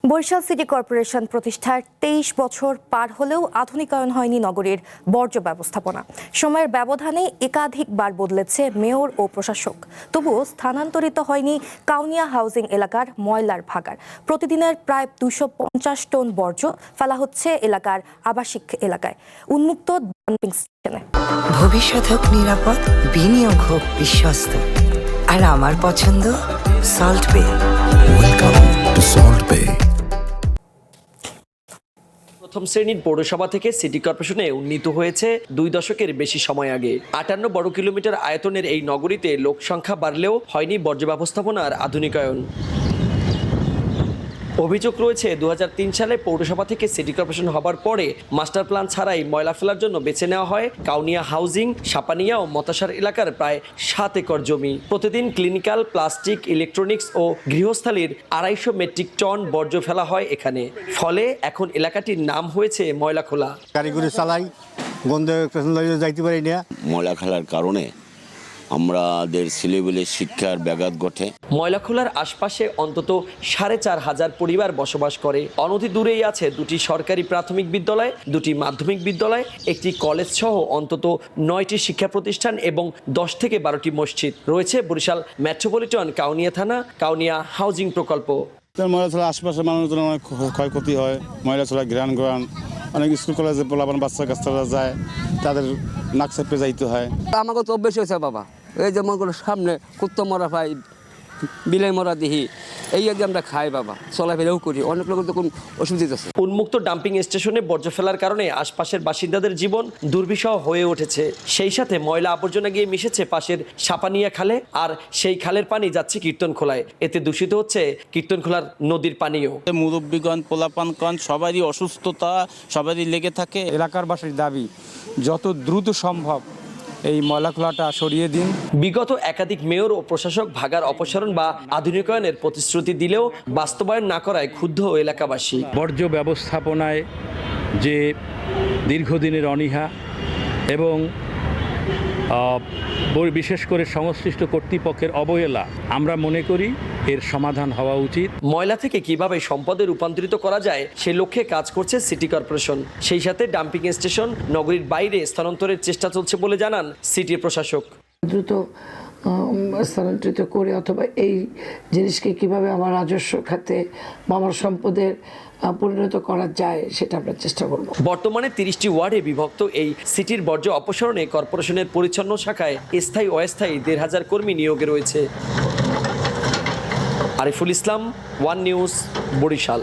Barishal city corporation প্রতিষ্ঠার ২৩ বছর পার হলেও আধুনিকায়ন হয়নি নগরীর বর্জ্য ব্যবস্থাপনা। সময়ের ব্যবধানে একাধিকবার বদলেছে মেয়র ও প্রশাসক, তবুও স্থানান্তরিত হয়নি কাউনিয়া হাউজিং এলাকার ময়লার ভাগাড়। প্রতিদিনের প্রায় ২৫০ টন বর্জ্য ফেলা হচ্ছে এলাকার আবাসিক এলাকায়, উন্মুক্ত ডাম্পিং স্টেশনে। ভবিষ্যৎ হোক নিরাপদ, বিনিয়োগ হোক বিশ্বস্ত, আর আমার পছন্দ সল্ট বে। ওয়েলকাম টু সল্ট বে। প্রথম শ্রেণীর পৌরসভা থেকে সিটি কর্পোরেশনে উন্নীত হয়েছে ২ দশকের বেশি সময় আগে। ৫৮ বর্গ কিলোমিটার আয়তনের এই নগরীতে লোক সংখ্যা বাড়লেও হয়নি বর্জ্য ব্যবস্থাপনার আধুনিকায়ন। অভিযোগ রয়েছে ২০০৩ সালে পৌরসভা থেকে সিটি কর্পোরেশন হবার পরে মাস্টার প্ল্যান ছাড়াই ময়লা ফেলার জন্য বেছে নেওয়া হয় কাউনিয়া হাউজিং, সাপানিয়া ও মতাসার এলাকার প্রায় ৭ একর জমি। প্রতিদিন ক্লিনিক্যাল, প্লাস্টিক, ইলেকট্রনিক্স ও গৃহস্থালির ২৫০ মেট্রিক টন বর্জ্য ফেলা হয় এখানে। ফলে এখন এলাকাটির নাম হয়েছে ময়লাখোলা। গাড়ি করে চালাই, গন্ধে যাইতে পারি না। ময়লা খেলার কারণে আমাদের ছেলেবেলে শিক্ষার ব্যাঘাত ঘটে। ময়লাখোলার আশপাশে অন্তত ৪,৫০০ পরিবার বসবাস করে। অনতি দূরেই আছে ২টি সরকারি প্রাথমিক বিদ্যালয়, ২টি মাধ্যমিক বিদ্যালয়, একটি কলেজ সহ অন্তত ৯টি শিক্ষা প্রতিষ্ঠান এবং ১০ থেকে ১২টি মসজিদ। রয়েছে বরিশাল মেট্রোপলিটন কাউনিয়া থানা, কাউনিয়া হাউজিং প্রকল্প। ময়লা ছাড়া আশপাশের মানুষজন অনেক ক্ষয়ক্ষতি হয়। ময়লা ছাড়া গ্রান অনেক স্কুল কলেজে পোলাপান বাচ্চা কাচ্চারা যায়, তাদের নাক চেপে যাইতে হয়। আমাকে তো অভ্যেস হয়েছে বাবা, এই যে মনে করো সামনে কুত্তো মরা পাই, বিলাই মরা দিহি, এই আগে আমরা খাই বাবা, চলাফেরাও করি, অনেক লোকের তো কোনো অসুবিধা আছে। উন্মুক্ত ডাম্পিং স্টেশনে বর্জ্য ফেলার কারণে আশপাশের বাসিন্দাদের জীবন দুর্বিষহ হয়ে উঠেছে। সেই সাথে ময়লা আবর্জনা গিয়ে মিশেছে পাশের সাপানিয়া খালে, আর সেই খালের পানি যাচ্ছে কীর্তনখোলায়। এতে দূষিত হচ্ছে কীর্তনখোলার নদীর পানিও। মুরব্বীগণ, পোলাপানগণ সবারই অসুস্থতা সবারই লেগে থাকে। এলাকার বাসীর দাবি যত দ্রুত সম্ভব এই ময়লাখোলাটা সরিয়ে দিন। বিগত একাধিক মেয়র ও প্রশাসক ভাগার অপসারণ বা আধুনিকায়নের প্রতিশ্রুতি দিলেও বাস্তবায়ন না করায় ক্ষুব্ধ এলাকাবাসী। বর্জ্য ব্যবস্থাপনায় যে দীর্ঘদিনের অনীহা এবং বিশেষ করে সংশ্লিষ্ট কর্তৃপক্ষের অবহেলা, আমরা মনে করি এর সমাধান হওয়া উচিত। ময়লা থেকে কিভাবে সম্পদে রূপান্তরিত করা যায় সে লক্ষ্যে কাজ করছে সিটি কর্পোরেশন। সেই সাথে ডাম্পিং স্টেশন নগরীর বাইরে স্থানান্তরের চেষ্টা চলছে বলে জানান সিটি প্রশাসক। দ্রুত স্থানান্তরিত করে অথবা এই জিনিসকে কিভাবে আমার রাজস্ব খাতে বা আমার সম্পদের পরিণত করা যায় সেটা আমরা চেষ্টা করব। বর্তমানে ৩০টি ওয়ার্ডে বিভক্ত এই সিটির বর্জ্য অপসারণে কর্পোরেশনের পরিচ্ছন্ন শাখায় স্থায়ী অস্থায়ী ১৫০০ কর্মী নিয়োগে রয়েছে। Ariful Islam, one news, Barishal.